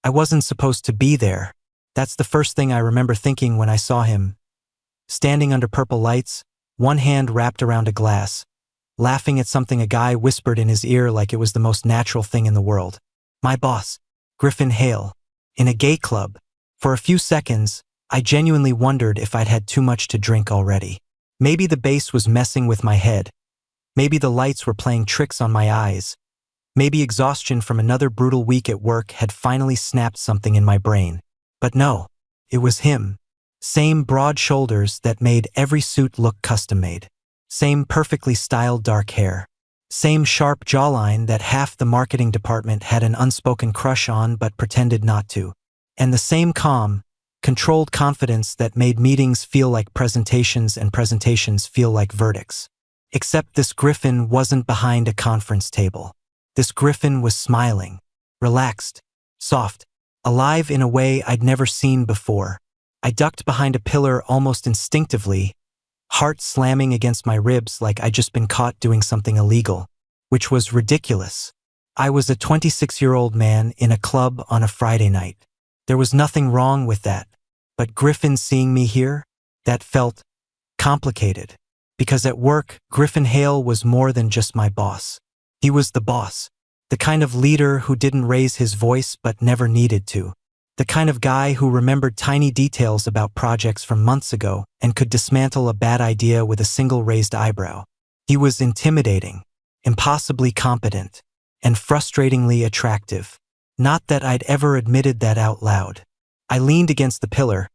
I wasn't supposed to be there. That's the first thing I remember thinking when I saw him. Standing under purple lights, one hand wrapped around a glass, laughing at something a guy whispered in his ear like it was the most natural thing in the world. My boss, Griffin Hale, in a gay club. For a few seconds, I genuinely wondered if I'd had too much to drink already. Maybe the bass was messing with my head. Maybe the lights were playing tricks on my eyes. Maybe exhaustion from another brutal week at work had finally snapped something in my brain. But no, it was him. Same broad shoulders that made every suit look custom-made. Same perfectly styled dark hair. Same sharp jawline that half the marketing department had an unspoken crush on but pretended not to. And the same calm, controlled confidence that made meetings feel like presentations and presentations feel like verdicts. Except this Griffin wasn't behind a conference table. This Griffin was smiling, relaxed, soft, alive in a way I'd never seen before. I ducked behind a pillar almost instinctively, heart slamming against my ribs like I'd just been caught doing something illegal, which was ridiculous. I was a 26-year-old man in a club on a Friday night. There was nothing wrong with that. But Griffin seeing me here, that felt complicated. Because at work, Griffin Hale was more than just my boss. He was the boss. The kind of leader who didn't raise his voice but never needed to. The kind of guy who remembered tiny details about projects from months ago and could dismantle a bad idea with a single raised eyebrow. He was intimidating, impossibly competent, and frustratingly attractive. Not that I'd ever admitted that out loud. I leaned against the pillar,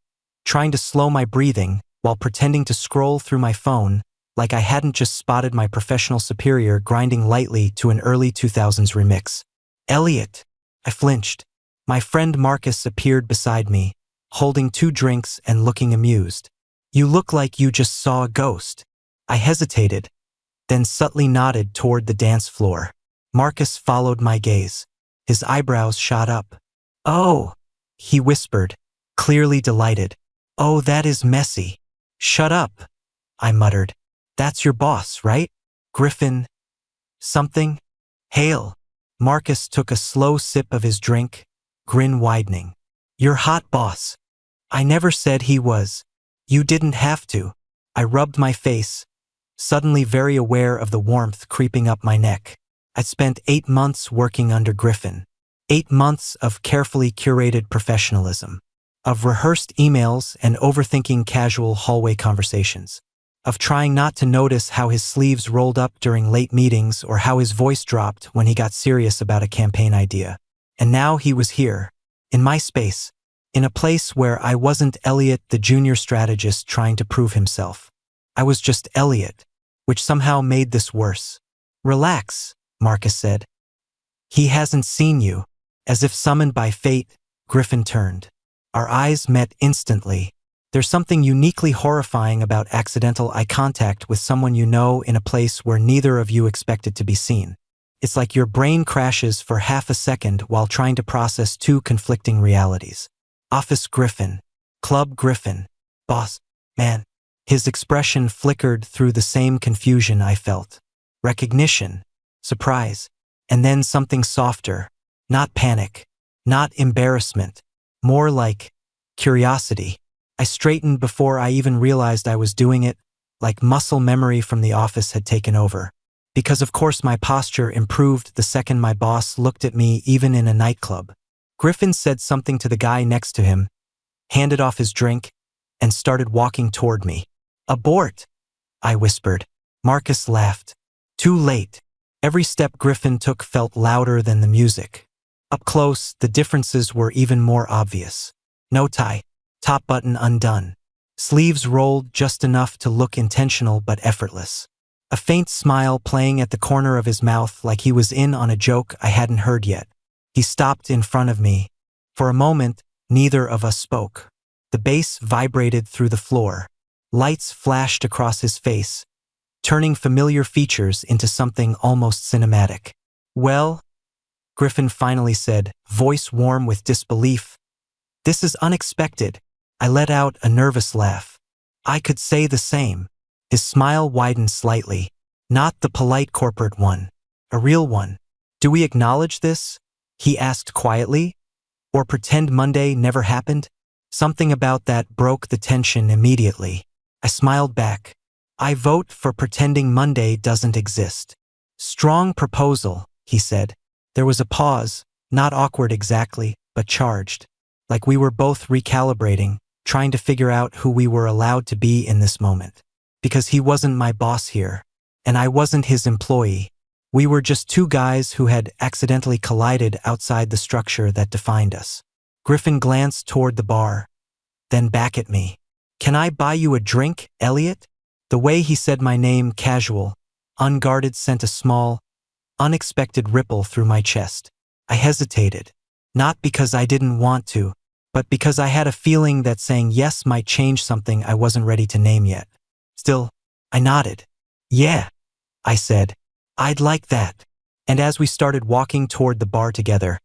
trying to slow my breathing while pretending to scroll through my phone like I hadn't just spotted my professional superior grinding lightly to an early 2000s remix. Elliot! I flinched. My friend Marcus appeared beside me, holding 2 drinks and looking amused. You look like you just saw a ghost. I hesitated, then subtly nodded toward the dance floor. Marcus followed my gaze. His eyebrows shot up. Oh, he whispered, clearly delighted. Oh, that is messy. Shut up, I muttered. That's your boss, right? Griffin something? Hale. Marcus took a slow sip of his drink, grin widening. Your hot boss. I never said he was. You didn't have to. I rubbed my face, suddenly very aware of the warmth creeping up my neck. I'd spent 8 months working under Griffin. 8 months of carefully curated professionalism. Of rehearsed emails and overthinking casual hallway conversations. Of trying not to notice how his sleeves rolled up during late meetings or how his voice dropped when he got serious about a campaign idea. And now he was here, in my space, in a place where I wasn't Elliot the junior strategist trying to prove himself. I was just Elliot, which somehow made this worse. Relax, Marcus said. He hasn't seen you. As if summoned by fate, Griffin turned. Our eyes met instantly. There's something uniquely horrifying about accidental eye contact with someone you know in a place where neither of you expected to be seen. It's like your brain crashes for half a second while trying to process 2 conflicting realities. Office Griffin, Club Griffin, boss, man. His expression flickered through the same confusion I felt. Recognition, surprise, and then something softer. Not panic, not embarrassment, more like curiosity. I straightened before I even realized I was doing it, like muscle memory from the office had taken over. Because of course my posture improved the second my boss looked at me even in a nightclub. Griffin said something to the guy next to him, handed off his drink, and started walking toward me. Abort, I whispered. Marcus laughed. Too late. Every step Griffin took felt louder than the music. Up close, the differences were even more obvious. No tie. Top button undone. Sleeves rolled just enough to look intentional but effortless. A faint smile playing at the corner of his mouth like he was in on a joke I hadn't heard yet. He stopped in front of me. For a moment, neither of us spoke. The bass vibrated through the floor. Lights flashed across his face, turning familiar features into something almost cinematic. Well, Griffin finally said, voice warm with disbelief. This is unexpected. I let out a nervous laugh. I could say the same. His smile widened slightly. Not the polite corporate one. A real one. Do we acknowledge this? He asked quietly. Or pretend Monday never happened? Something about that broke the tension immediately. I smiled back. I vote for pretending Monday doesn't exist. Strong proposal, he said. There was a pause, not awkward exactly, but charged. Like we were both recalibrating, trying to figure out who we were allowed to be in this moment. Because he wasn't my boss here, and I wasn't his employee. We were just two guys who had accidentally collided outside the structure that defined us. Griffin glanced toward the bar, then back at me. Can I buy you a drink, Elliot? The way he said my name, casual, unguarded, sent a small, unexpected ripple through my chest. I hesitated, not because I didn't want to, but because I had a feeling that saying yes might change something I wasn't ready to name yet. Still, I nodded. Yeah, I said. I'd like that. And as we started walking toward the bar together,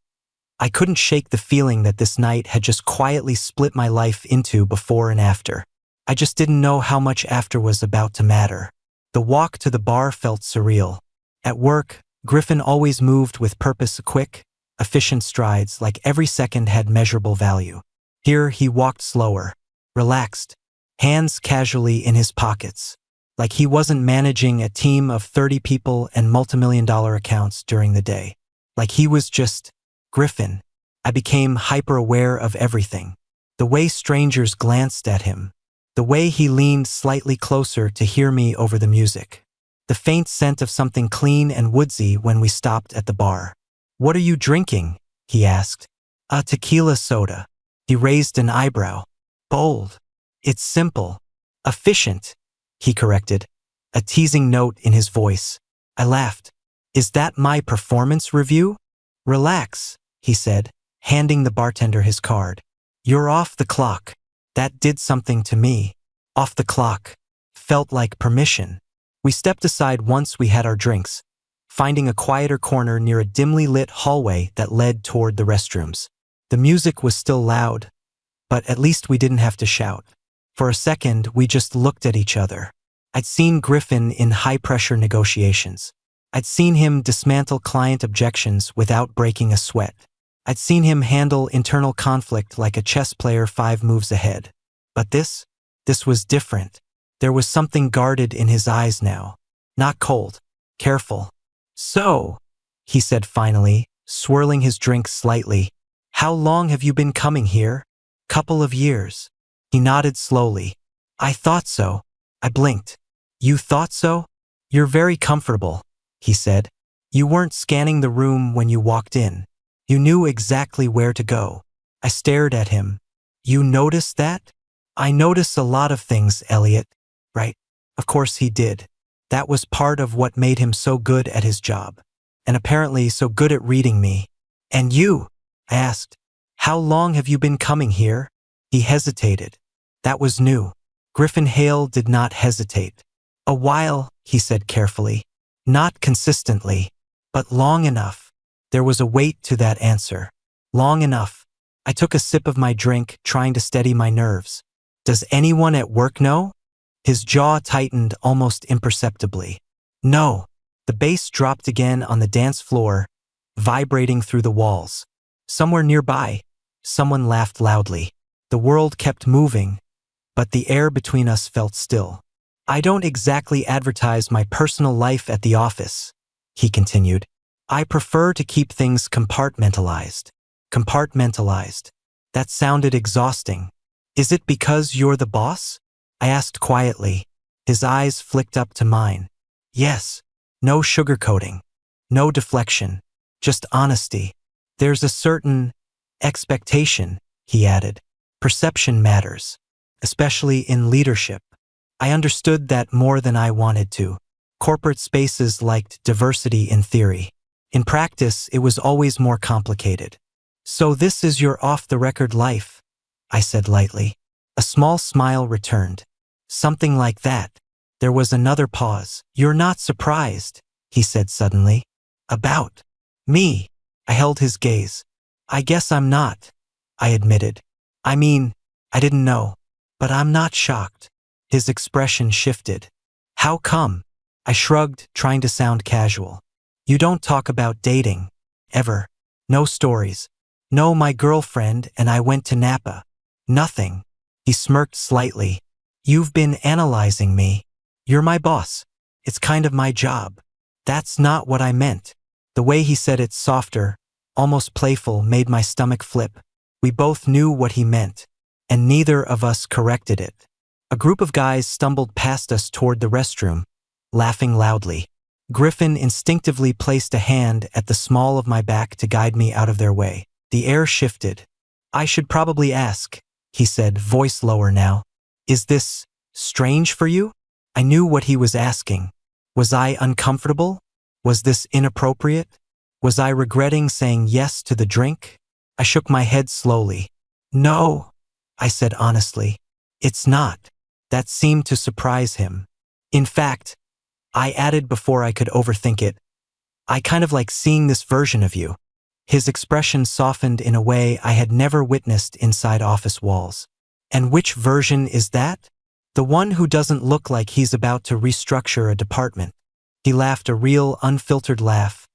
I couldn't shake the feeling that this night had just quietly split my life into before and after. I just didn't know how much after was about to matter. The walk to the bar felt surreal. At work, Griffin always moved with purpose, quick, efficient strides, like every second had measurable value. Here he walked slower, relaxed, hands casually in his pockets, like he wasn't managing a team of 30 people and multimillion-dollar accounts during the day. Like he was just Griffin. I became hyper-aware of everything. The way strangers glanced at him, the way he leaned slightly closer to hear me over the music, the faint scent of something clean and woodsy when we stopped at the bar. What are you drinking? He asked. A tequila soda. He raised an eyebrow. Bold. It's simple. Efficient, he corrected, a teasing note in his voice. I laughed. Is that my performance review? Relax, he said, handing the bartender his card. You're off the clock. That did something to me. Off the clock. Felt like permission. We stepped aside once we had our drinks, finding a quieter corner near a dimly lit hallway that led toward the restrooms. The music was still loud, but at least we didn't have to shout. For a second, we just looked at each other. I'd seen Griffin in high-pressure negotiations. I'd seen him dismantle client objections without breaking a sweat. I'd seen him handle internal conflict like a chess player 5 moves ahead. But this was different. There was something guarded in his eyes now. Not cold, careful. So, he said finally, swirling his drink slightly, how long have you been coming here? Couple of years. He nodded slowly. I thought so. I blinked. You thought so? You're very comfortable, he said. You weren't scanning the room when you walked in. You knew exactly where to go. I stared at him. You noticed that? I notice a lot of things, Elliot. Right? Of course he did. That was part of what made him so good at his job. And apparently so good at reading me. And you? I asked. How long have you been coming here? He hesitated. That was new. Griffin Hale did not hesitate. A while, he said carefully. Not consistently, but long enough. There was a weight to that answer. Long enough. I took a sip of my drink, trying to steady my nerves. Does anyone at work know? His jaw tightened almost imperceptibly. No. The bass dropped again on the dance floor, vibrating through the walls. Somewhere nearby, someone laughed loudly. The world kept moving, but the air between us felt still. I don't exactly advertise my personal life at the office, he continued. I prefer to keep things compartmentalized. Compartmentalized. That sounded exhausting. Is it because you're the boss? I asked quietly. His eyes flicked up to mine. Yes. No sugarcoating. No deflection. Just honesty. There's a certain expectation, he added. Perception matters, especially in leadership. I understood that more than I wanted to. Corporate spaces liked diversity in theory. In practice, it was always more complicated. So this is your off-the-record life, I said lightly. A small smile returned. Something like that. There was another pause. You're not surprised, he said suddenly. About me. I held his gaze. I guess I'm not, I admitted. I mean, I didn't know, but I'm not shocked. His expression shifted. How come? I shrugged, trying to sound casual. You don't talk about dating. Ever. No stories. No, my girlfriend and I went to Napa. Nothing. He smirked slightly. You've been analyzing me. You're my boss. It's kind of my job. That's not what I meant. The way he said it, softer, almost playful, made my stomach flip. We both knew what he meant, and neither of us corrected it. A group of guys stumbled past us toward the restroom, laughing loudly. Griffin instinctively placed a hand at the small of my back to guide me out of their way. The air shifted. I should probably ask, he said, voice lower now. Is this strange for you? I knew what he was asking. Was I uncomfortable? Was this inappropriate? Was I regretting saying yes to the drink? I shook my head slowly. No, I said honestly. It's not. That seemed to surprise him. In fact, I added before I could overthink it, I kind of like seeing this version of you. His expression softened in a way I had never witnessed inside office walls. And which version is that? The one who doesn't look like he's about to restructure a department. He laughed a real, unfiltered laugh,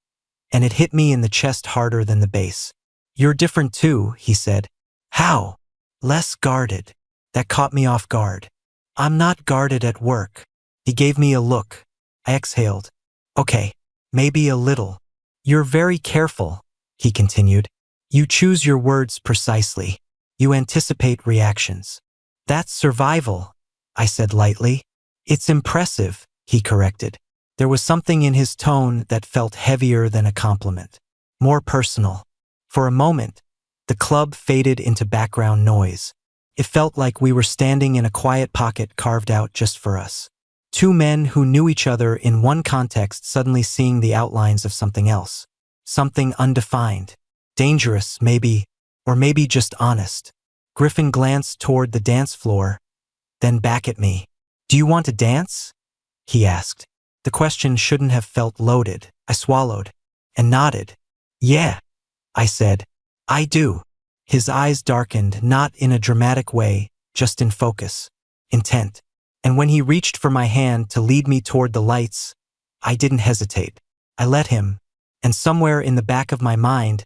and it hit me in the chest harder than the bass. You're different too, he said. How? Less guarded. That caught me off guard. I'm not guarded at work. He gave me a look. I exhaled. Okay, maybe a little. You're very careful, he continued. You choose your words precisely. You anticipate reactions. That's survival, I said lightly. It's impressive, he corrected. There was something in his tone that felt heavier than a compliment, more personal. For a moment, the club faded into background noise. It felt like we were standing in a quiet pocket carved out just for us. Two men who knew each other in one context suddenly seeing the outlines of something else. Something undefined. Dangerous, maybe, or maybe just honest. Griffin glanced toward the dance floor, then back at me. Do you want to dance? He asked. The question shouldn't have felt loaded. I swallowed and nodded. Yeah, I said. I do. His eyes darkened, not in a dramatic way, just in focus, intent. And when he reached for my hand to lead me toward the lights, I didn't hesitate. I let him, and somewhere in the back of my mind,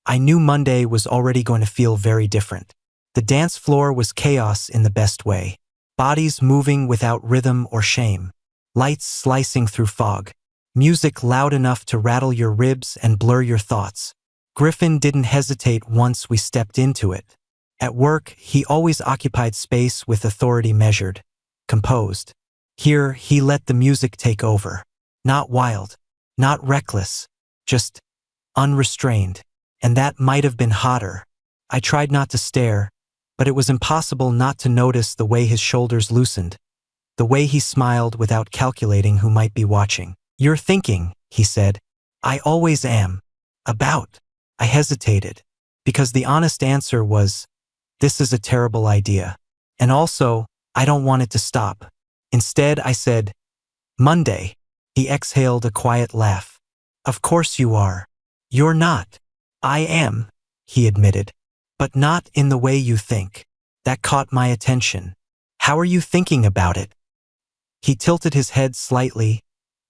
I knew Monday was already going to feel very different. The dance floor was chaos in the best way. Bodies moving without rhythm or shame. Lights slicing through fog. Music loud enough to rattle your ribs and blur your thoughts. Griffin didn't hesitate once we stepped into it. At work, he always occupied space with authority measured, composed. Here, he let the music take over. Not wild, not reckless, just unrestrained. And that might have been hotter. I tried not to stare, but it was impossible not to notice the way his shoulders loosened, the way he smiled without calculating who might be watching. You're thinking, he said. I always am. About. I hesitated, because the honest answer was, this is a terrible idea. And also, I don't want it to stop. Instead, I said, Monday. He exhaled a quiet laugh. Of course you are. You're not. I am, he admitted. But not in the way you think. That caught my attention. How are you thinking about it? He tilted his head slightly,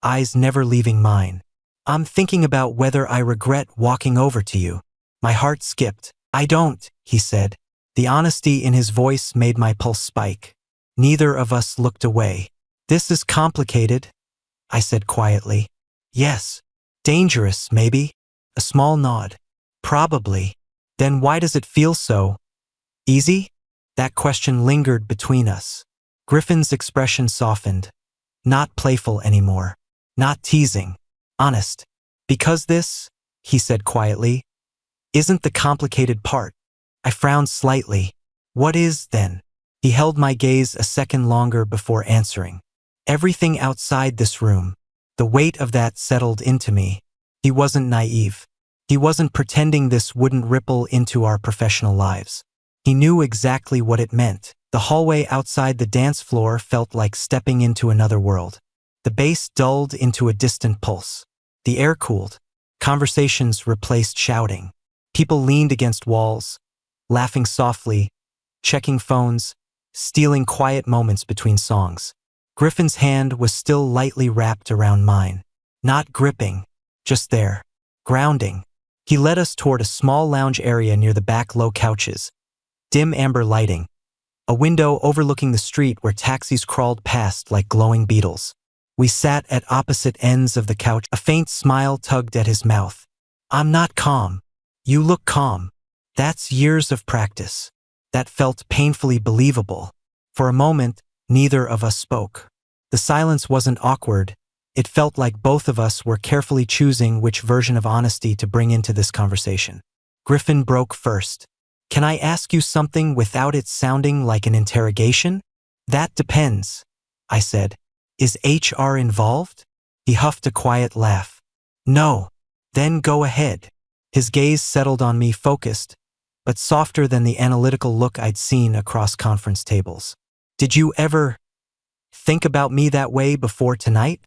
eyes never leaving mine. I'm thinking about whether I regret walking over to you. My heart skipped. I don't, he said. The honesty in his voice made my pulse spike. Neither of us looked away. This is complicated, I said quietly. Yes. Dangerous, maybe? A small nod. Probably. Then why does it feel so easy? That question lingered between us. Griffin's expression softened. Not playful anymore. Not teasing. Honest. Because this, he said quietly, isn't the complicated part. I frowned slightly. What is, then? He held my gaze a second longer before answering. Everything outside this room. The weight of that settled into me. He wasn't naive. He wasn't pretending this wouldn't ripple into our professional lives. He knew exactly what it meant. The hallway outside the dance floor felt like stepping into another world. The bass dulled into a distant pulse. The air cooled. Conversations replaced shouting. People leaned against walls, laughing softly, checking phones, stealing quiet moments between songs. Griffin's hand was still lightly wrapped around mine. Not gripping, just there. Grounding. He led us toward a small lounge area near the back low couches, dim amber lighting, a window overlooking the street where taxis crawled past like glowing beetles. We sat at opposite ends of the couch. A faint smile tugged at his mouth. I'm not calm. You look calm. That's years of practice. That felt painfully believable. For a moment, neither of us spoke. The silence wasn't awkward. It felt like both of us were carefully choosing which version of honesty to bring into this conversation. Griffin broke first. Can I ask you something without it sounding like an interrogation? That depends, I said. Is HR involved? He huffed a quiet laugh. No. Then go ahead. His gaze settled on me, focused, but softer than the analytical look I'd seen across conference tables. Did you ever think about me that way before tonight?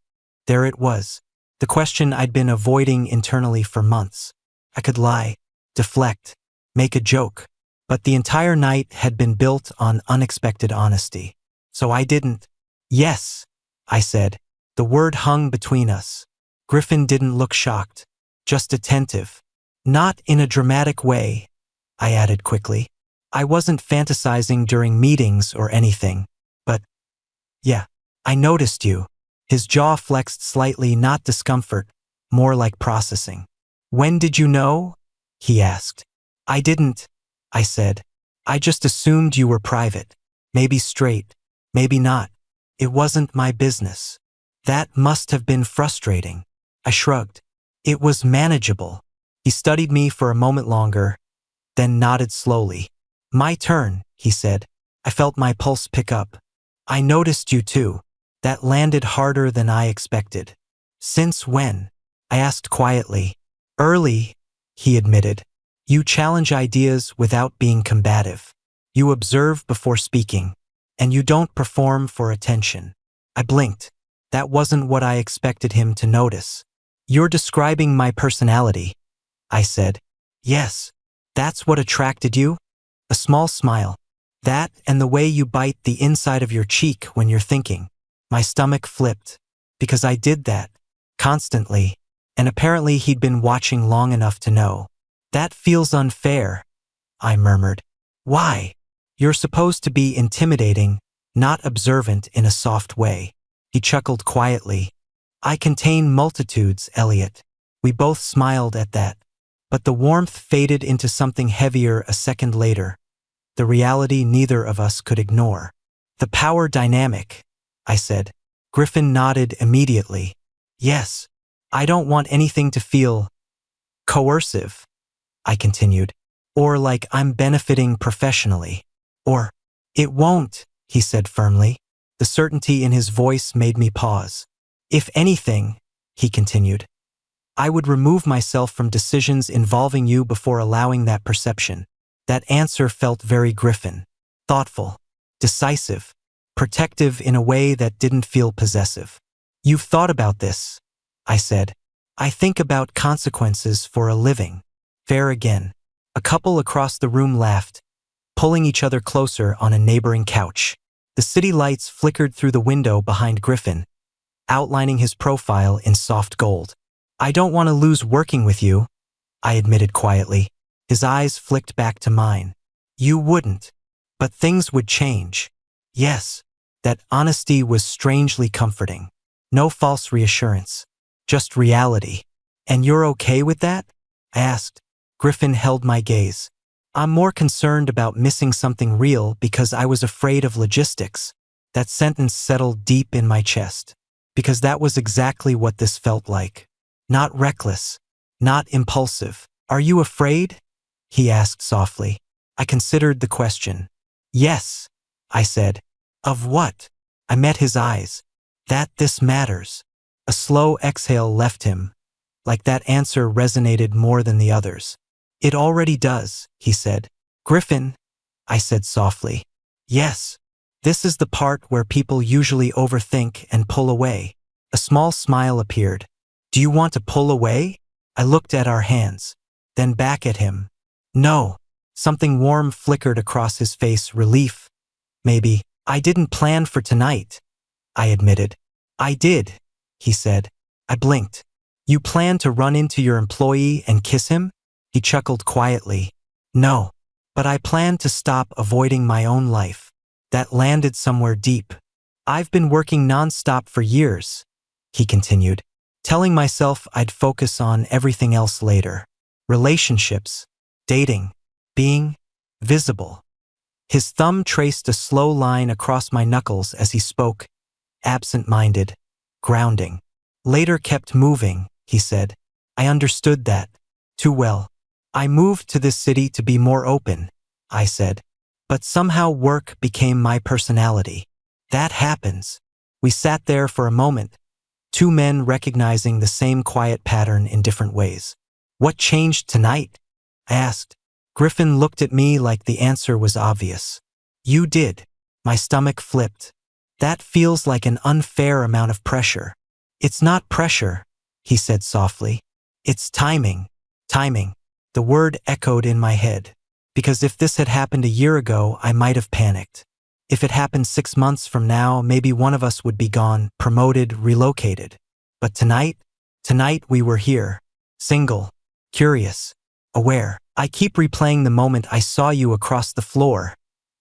There it was. The question I'd been avoiding internally for months. I could lie, deflect, make a joke, but the entire night had been built on unexpected honesty. So I didn't. Yes, I said. The word hung between us. Griffin didn't look shocked, just attentive. Not in a dramatic way, I added quickly. I wasn't fantasizing during meetings or anything, but yeah, I noticed you. His jaw flexed slightly, not discomfort, more like processing. When did you know? He asked. I didn't, I said. I just assumed you were private. Maybe straight, maybe not. It wasn't my business. That must have been frustrating. I shrugged. It was manageable. He studied me for a moment longer, then nodded slowly. My turn, he said. I felt my pulse pick up. I noticed you too. That landed harder than I expected. Since when? I asked quietly. Early, he admitted. You challenge ideas without being combative. You observe before speaking, and you don't perform for attention. I blinked. That wasn't what I expected him to notice. You're describing my personality, I said. Yes. That's what attracted you? A small smile. That and the way you bite the inside of your cheek when you're thinking. My stomach flipped. Because I did that. Constantly. And apparently he'd been watching long enough to know. That feels unfair, I murmured. Why? You're supposed to be intimidating, not observant in a soft way. He chuckled quietly. I contain multitudes, Elliot. We both smiled at that. But the warmth faded into something heavier a second later. The reality neither of us could ignore. The power dynamic, I said. Griffin nodded immediately. Yes. I don't want anything to feel coercive, I continued. Or like I'm benefiting professionally. Or, it won't, he said firmly. The certainty in his voice made me pause. If anything, he continued, I would remove myself from decisions involving you before allowing that perception. That answer felt very Griffin. Thoughtful, decisive, protective in a way that didn't feel possessive. You've thought about this, I said. I think about consequences for a living. Fair again. A couple across the room laughed, pulling each other closer on a neighboring couch. The city lights flickered through the window behind Griffin, outlining his profile in soft gold. I don't want to lose working with you, I admitted quietly. His eyes flicked back to mine. You wouldn't. But things would change. Yes. That honesty was strangely comforting. No false reassurance. Just reality. And you're okay with that? I asked. Griffin held my gaze. I'm more concerned about missing something real because I was afraid of logistics. That sentence settled deep in my chest. Because that was exactly what this felt like. Not reckless. Not impulsive. Are you afraid? He asked softly. I considered the question. Yes, I said. Of what? I met his eyes. That this matters. A slow exhale left him, like that answer resonated more than the others. It already does, he said. Griffin, I said softly. Yes. This is the part where people usually overthink and pull away. A small smile appeared. Do you want to pull away? I looked at our hands, then back at him. No. Something warm flickered across his face, relief. Maybe. I didn't plan for tonight, I admitted. I did, he said. I blinked. You plan to run into your employee and kiss him? He chuckled quietly. No. But I plan to stop avoiding my own life. That landed somewhere deep. I've been working non-stop for years, he continued, telling myself I'd focus on everything else later. Relationships, dating, being visible. His thumb traced a slow line across my knuckles as he spoke, absent-minded, grounding. Later kept moving, he said. I understood that too well. I moved to this city to be more open, I said. But somehow work became my personality. That happens. We sat there for a moment, two men recognizing the same quiet pattern in different ways. What changed tonight? I asked. Griffin looked at me like the answer was obvious. You did. My stomach flipped. That feels like an unfair amount of pressure. It's not pressure, he said softly. It's timing. Timing. The word echoed in my head. Because if this had happened a year ago, I might have panicked. If it happened 6 months from now, maybe one of us would be gone, promoted, relocated. But tonight we were here. Single. Curious. Aware. I keep replaying the moment I saw you across the floor,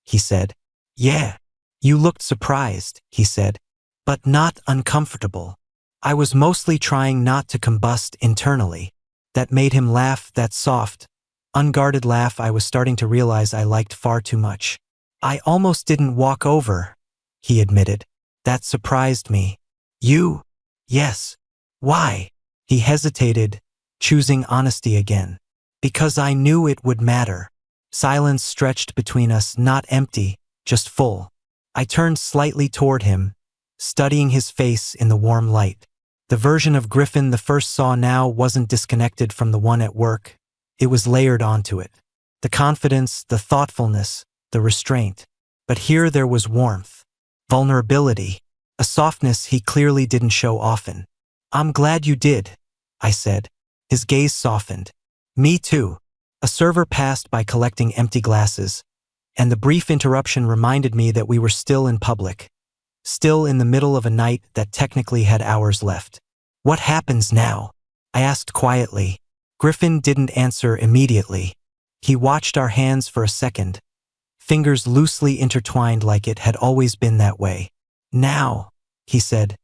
he said. Yeah. You looked surprised, he said. But not uncomfortable. I was mostly trying not to combust internally. That made him laugh, that soft, unguarded laugh I was starting to realize I liked far too much. I almost didn't walk over, he admitted. That surprised me. You? Yes. Why? He hesitated, choosing honesty again. Because I knew it would matter. Silence stretched between us, not empty, just full. I turned slightly toward him, studying his face in the warm light. The version of Griffin the first saw now wasn't disconnected from the one at work. It was layered onto it. The confidence, the thoughtfulness, the restraint. But here there was warmth, vulnerability, a softness he clearly didn't show often. I'm glad you did, I said. His gaze softened. Me too. A server passed by collecting empty glasses, and the brief interruption reminded me that we were still in public, still in the middle of a night that technically had hours left. What happens now? I asked quietly. Griffin didn't answer immediately. He watched our hands for a second, fingers loosely intertwined like it had always been that way. Now, he said,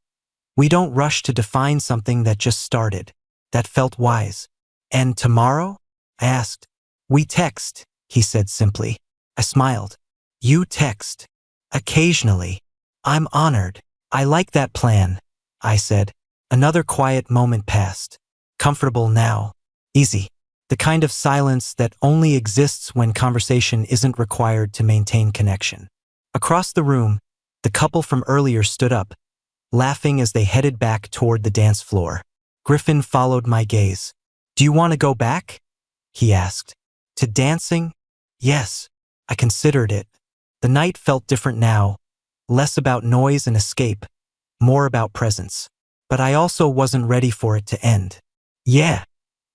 we don't rush to define something that just started. That felt wise. And tomorrow? I asked. We text, he said simply. I smiled. You text. Occasionally. I'm honored. I like that plan, I said. Another quiet moment passed. Comfortable now. Easy. The kind of silence that only exists when conversation isn't required to maintain connection. Across the room, the couple from earlier stood up, laughing as they headed back toward the dance floor. Griffin followed my gaze. Do you want to go back? He asked. To dancing? Yes. I considered it. The night felt different now, less about noise and escape, more about presence. But I also wasn't ready for it to end. Yeah,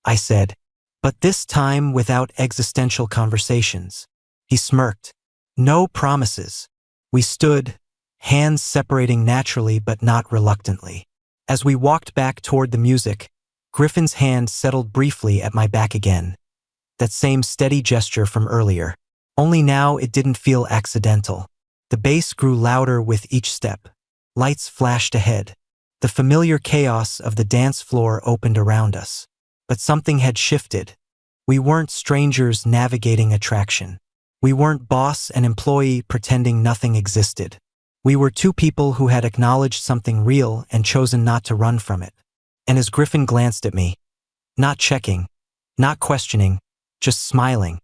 I said, but this time without existential conversations. He smirked. No promises. We stood, hands separating naturally but not reluctantly. As we walked back toward the music, Griffin's hand settled briefly at my back again. That same steady gesture from earlier. Only now it didn't feel accidental. The bass grew louder with each step. Lights flashed ahead. The familiar chaos of the dance floor opened around us. But something had shifted. We weren't strangers navigating attraction. We weren't boss and employee pretending nothing existed. We were two people who had acknowledged something real and chosen not to run from it. And as Griffin glanced at me, not checking, not questioning, just smiling,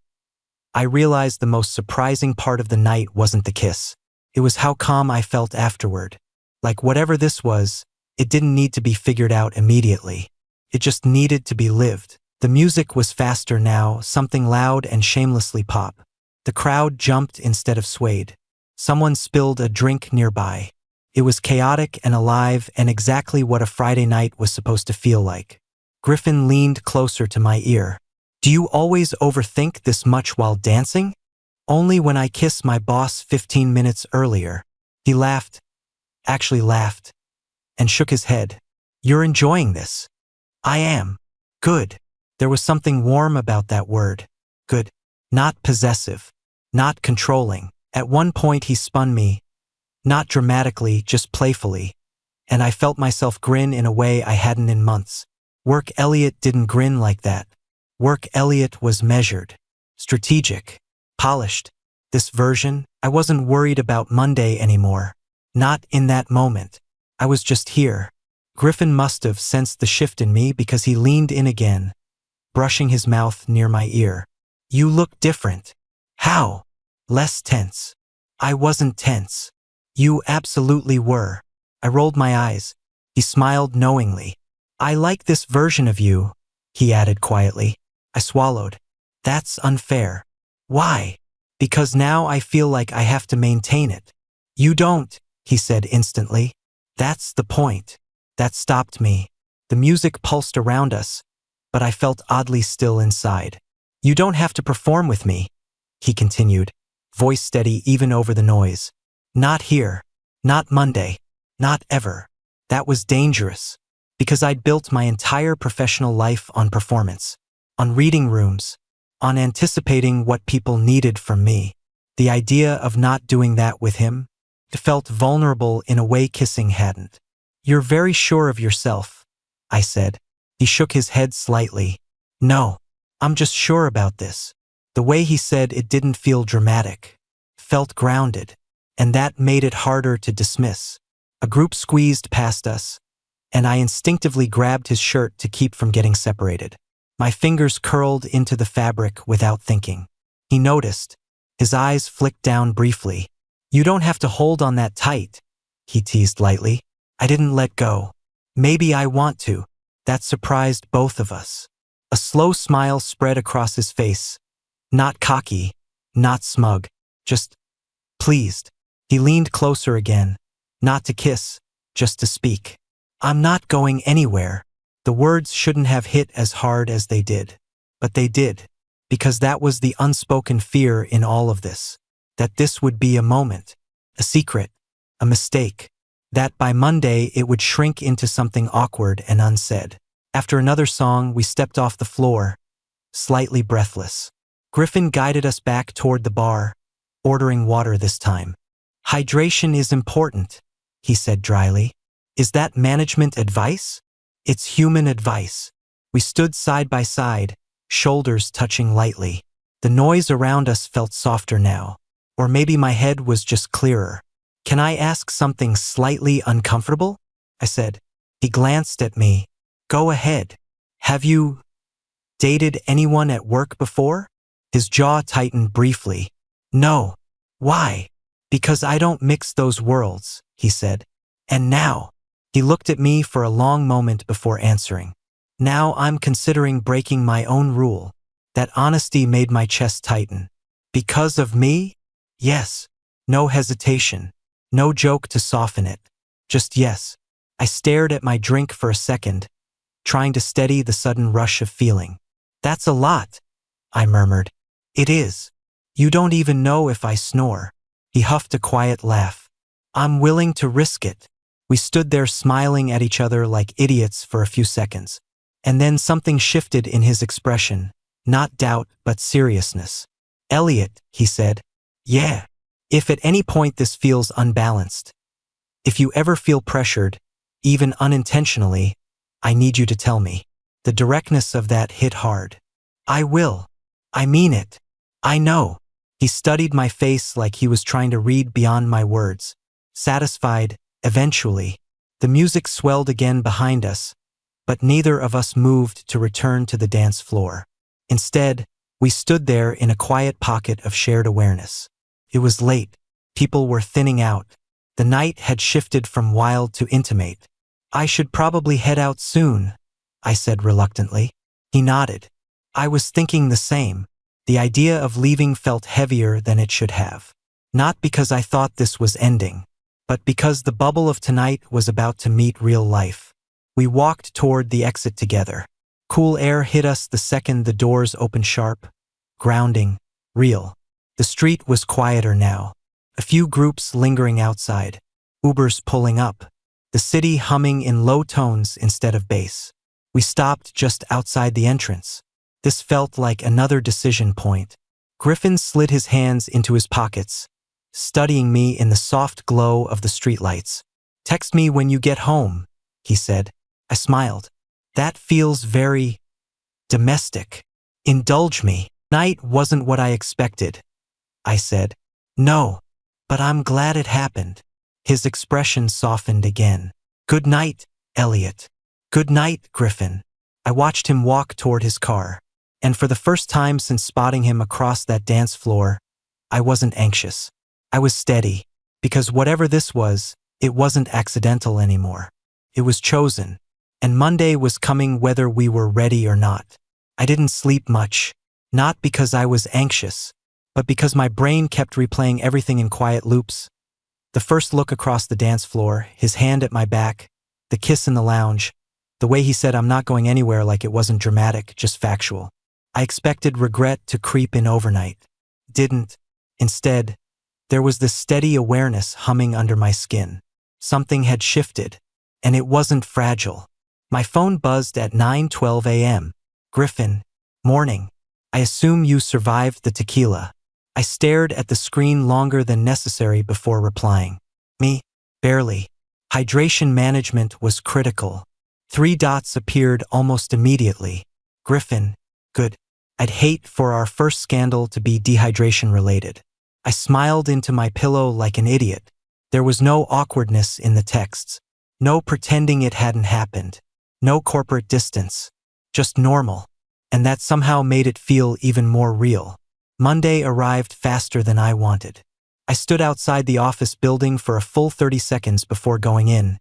I realized the most surprising part of the night wasn't the kiss. It was how calm I felt afterward. Like whatever this was, it didn't need to be figured out immediately. It just needed to be lived. The music was faster now, something loud and shamelessly pop. The crowd jumped instead of swayed. Someone spilled a drink nearby. It was chaotic and alive and exactly what a Friday night was supposed to feel like. Griffin leaned closer to my ear. Do you always overthink this much while dancing? Only when I kiss my boss 15 minutes earlier. He laughed, actually laughed, and shook his head. You're enjoying this. I am. Good. There was something warm about that word. Good. Not possessive. Not controlling. At one point he spun me, not dramatically, just playfully, and I felt myself grin in a way I hadn't in months. Work Elliot didn't grin like that. Work Elliot was measured, strategic, polished. This version, I wasn't worried about Monday anymore. Not in that moment. I was just here. Griffin must have sensed the shift in me because he leaned in again, brushing his mouth near my ear. You look different. How? Less tense. I wasn't tense. You absolutely were. I rolled my eyes. He smiled knowingly. I like this version of you, he added quietly. I swallowed. That's unfair. Why? Because now I feel like I have to maintain it. You don't, he said instantly. That's the point. That stopped me. The music pulsed around us, but I felt oddly still inside. You don't have to perform with me, he continued, voice steady even over the noise. Not here. Not Monday. Not ever. That was dangerous, because I'd built my entire professional life on performance, on reading rooms, on anticipating what people needed from me. The idea of not doing that with him, it felt vulnerable in a way kissing hadn't. You're very sure of yourself, I said. He shook his head slightly. No, I'm just sure about this. The way he said it didn't feel dramatic, felt grounded, and that made it harder to dismiss. A group squeezed past us, and I instinctively grabbed his shirt to keep from getting separated. My fingers curled into the fabric without thinking. He noticed. His eyes flicked down briefly. You don't have to hold on that tight, he teased lightly. I didn't let go. Maybe I want to. That surprised both of us. A slow smile spread across his face. Not cocky, not smug, just pleased. He leaned closer again, not to kiss, just to speak. I'm not going anywhere. The words shouldn't have hit as hard as they did. But they did, because that was the unspoken fear in all of this. That this would be a moment, a secret, a mistake. That by Monday it would shrink into something awkward and unsaid. After another song, we stepped off the floor, slightly breathless. Griffin guided us back toward the bar, ordering water this time. Hydration is important, he said dryly. Is that management advice? It's human advice. We stood side by side, shoulders touching lightly. The noise around us felt softer now. Or maybe my head was just clearer. Can I ask something slightly uncomfortable? I said. He glanced at me. Go ahead. Have you dated anyone at work before? His jaw tightened briefly. No. Why? Because I don't mix those worlds, he said. And now? He looked at me for a long moment before answering. Now I'm considering breaking my own rule. That honesty made my chest tighten. Because of me? Yes. No hesitation. No joke to soften it. Just yes. I stared at my drink for a second, trying to steady the sudden rush of feeling. That's a lot, I murmured. It is. You don't even know if I snore. He huffed a quiet laugh. I'm willing to risk it. We stood there smiling at each other like idiots for a few seconds. And then something shifted in his expression. Not doubt, but seriousness. Elliot, he said. Yeah. If at any point this feels unbalanced, if you ever feel pressured, even unintentionally, I need you to tell me. The directness of that hit hard. I will. I mean it. I know. He studied my face like he was trying to read beyond my words. Satisfied, eventually. The music swelled again behind us, but neither of us moved to return to the dance floor. Instead, we stood there in a quiet pocket of shared awareness. It was late. People were thinning out. The night had shifted from wild to intimate. I should probably head out soon, I said reluctantly. He nodded. I was thinking the same. The idea of leaving felt heavier than it should have. Not because I thought this was ending, but because the bubble of tonight was about to meet real life. We walked toward the exit together. Cool air hit us the second the doors opened sharp, grounding, real. The street was quieter now. A few groups lingering outside, Ubers pulling up, the city humming in low tones instead of bass. We stopped just outside the entrance. This felt like another decision point. Griffin slid his hands into his pockets, studying me in the soft glow of the streetlights. "Text me when you get home," he said. I smiled. "That feels very domestic. Indulge me." "Night wasn't what I expected," I said. "No, but I'm glad it happened." His expression softened again. "Good night, Elliot." "Good night, Griffin." I watched him walk toward his car, and for the first time since spotting him across that dance floor, I wasn't anxious. I was steady, because whatever this was, it wasn't accidental anymore. It was chosen, and Monday was coming whether we were ready or not. I didn't sleep much, not because I was anxious, but because my brain kept replaying everything in quiet loops. The first look across the dance floor, his hand at my back, the kiss in the lounge, the way he said I'm not going anywhere like it wasn't dramatic, just factual. I expected regret to creep in overnight. Didn't. Instead, there was this steady awareness humming under my skin. Something had shifted, and it wasn't fragile. My phone buzzed at 9:12 a.m. "Griffin, morning. I assume you survived the tequila." I stared at the screen longer than necessary before replying. "Me? Barely." Hydration management was critical. 3 dots appeared almost immediately. "Griffin, good. I'd hate for our first scandal to be dehydration related." I smiled into my pillow like an idiot. There was no awkwardness in the texts. No pretending it hadn't happened. No corporate distance. Just normal. And that somehow made it feel even more real. Monday arrived faster than I wanted. I stood outside the office building for a full 30 seconds before going in,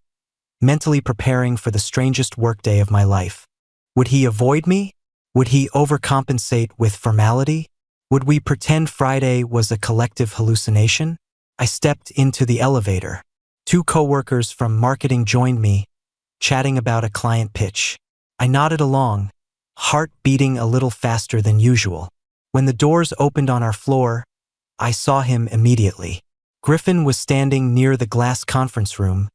mentally preparing for the strangest workday of my life. Would he avoid me? Would he overcompensate with formality? Would we pretend Friday was a collective hallucination? I stepped into the elevator. 2 coworkers from marketing joined me, chatting about a client pitch. I nodded along, heart beating a little faster than usual. When the doors opened on our floor, I saw him immediately. Griffin was standing near the glass conference room,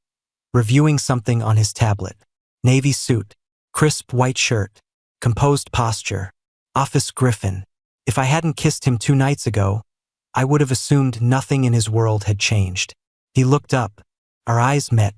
reviewing something on his tablet. Navy suit, crisp white shirt, composed posture. Office Griffin. If I hadn't kissed him 2 nights ago, I would have assumed nothing in his world had changed. He looked up. Our eyes met.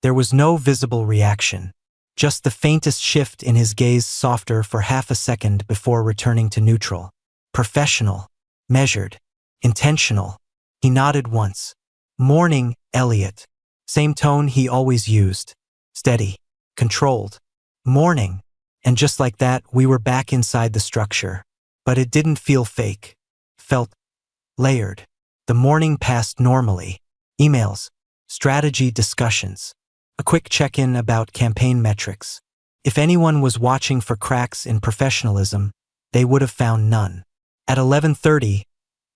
There was no visible reaction. Just the faintest shift in his gaze, softer for half a second before returning to neutral. Professional. Measured. Intentional. He nodded once. "Morning, Elliot." Same tone he always used. Steady. Controlled. "Morning." And just like that, we were back inside the structure. But it didn't feel fake. Felt layered. The morning passed normally. Emails. Strategy discussions. A quick check-in about campaign metrics. If anyone was watching for cracks in professionalism, they would have found none. At 11:30,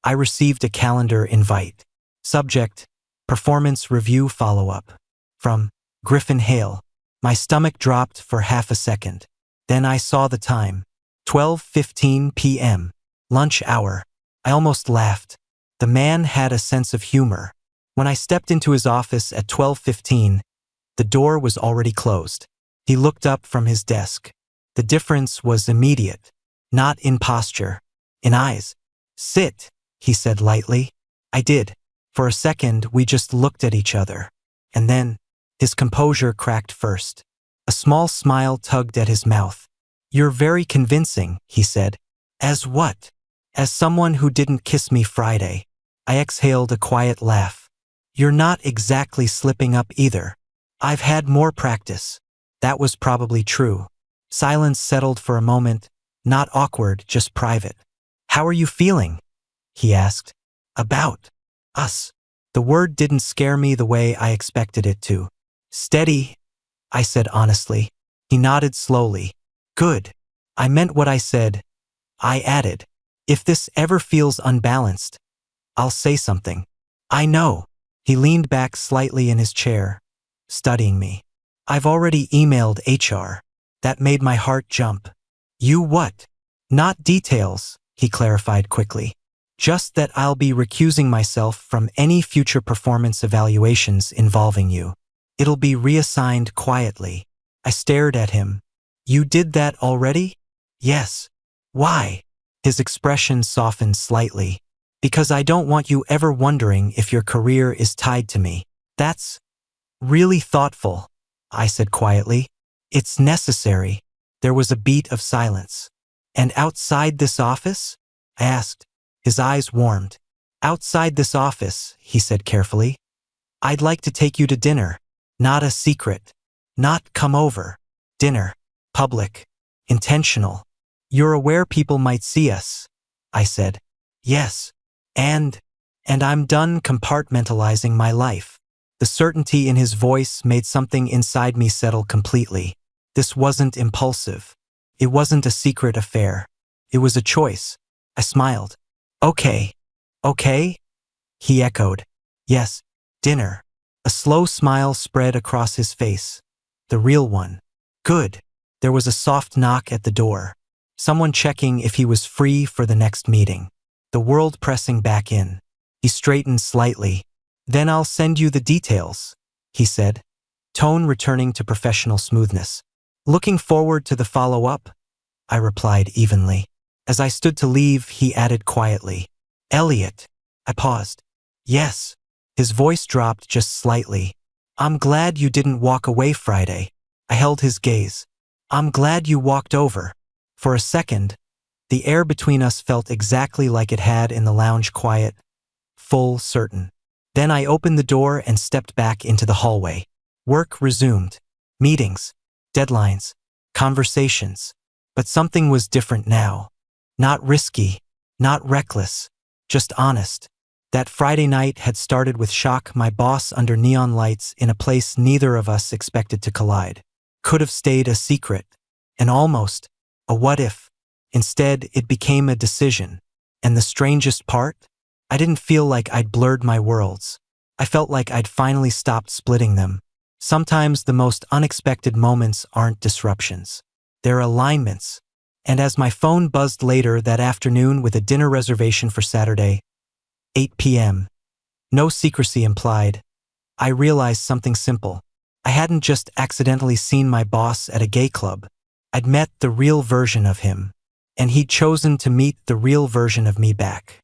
I received a calendar invite. Subject, performance review follow-up. From Griffin Hale. My stomach dropped for half a second. Then I saw the time. 12:15 p.m. Lunch hour. I almost laughed. The man had a sense of humor. When I stepped into his office at 12:15, the door was already closed. He looked up from his desk. The difference was immediate. Not in posture. In eyes. "Sit," he said lightly. I did. For a second, we just looked at each other. And then, his composure cracked first. A small smile tugged at his mouth. "You're very convincing," he said. "As what?" "As someone who didn't kiss me Friday." I exhaled a quiet laugh. "You're not exactly slipping up either." "I've had more practice." That was probably true. Silence settled for a moment, not awkward, just private. "How are you feeling?" he asked. "About us." The word didn't scare me the way I expected it to. "Steady," I said honestly. He nodded slowly. "Good. I meant what I said." I added, "If this ever feels unbalanced, I'll say something." "I know." He leaned back slightly in his chair, studying me. "I've already emailed HR." That made my heart jump. "You what?" "Not details," he clarified quickly. "Just that I'll be recusing myself from any future performance evaluations involving you. It'll be reassigned quietly." I stared at him. "You did that already?" "Yes." Why? His expression softened slightly. Because I don't want you ever wondering if your career is tied to me. That's really thoughtful, I said quietly. It's necessary. There was a beat of silence. And outside this office? I asked. His eyes warmed. Outside this office, he said carefully. I'd like to take you to dinner. Not a secret. Not come over. Dinner. Public. Intentional. You're aware people might see us, I said. Yes. And I'm done compartmentalizing my life. The certainty in his voice made something inside me settle completely. This wasn't impulsive. It wasn't a secret affair. It was a choice. I smiled. Okay. Okay? He echoed. Yes. Dinner. A slow smile spread across his face. The real one. Good. There was a soft knock at the door. Someone checking if he was free for the next meeting. The world pressing back in. He straightened slightly. Then I'll send you the details, he said, tone returning to professional smoothness. Looking forward to the follow-up, I replied evenly. As I stood to leave, he added quietly. Elliot. I paused. Yes. His voice dropped just slightly. I'm glad you didn't walk away Friday. I held his gaze. I'm glad you walked over. For a second, the air between us felt exactly like it had in the lounge, quiet, full, certain. Then I opened the door and stepped back into the hallway. Work resumed. Meetings, deadlines, conversations. But something was different now. Not risky, not reckless, just honest. That Friday night had started with shock, my boss under neon lights in a place neither of us expected to collide. Could have stayed a secret, and almost a what if. Instead, it became a decision. And the strangest part? I didn't feel like I'd blurred my worlds. I felt like I'd finally stopped splitting them. Sometimes the most unexpected moments aren't disruptions. They're alignments. And as my phone buzzed later that afternoon with a dinner reservation for Saturday, 8 p.m., no secrecy implied, I realized something simple. I hadn't just accidentally seen my boss at a gay club. I'd met the real version of him. And he'd chosen to meet the real version of me back.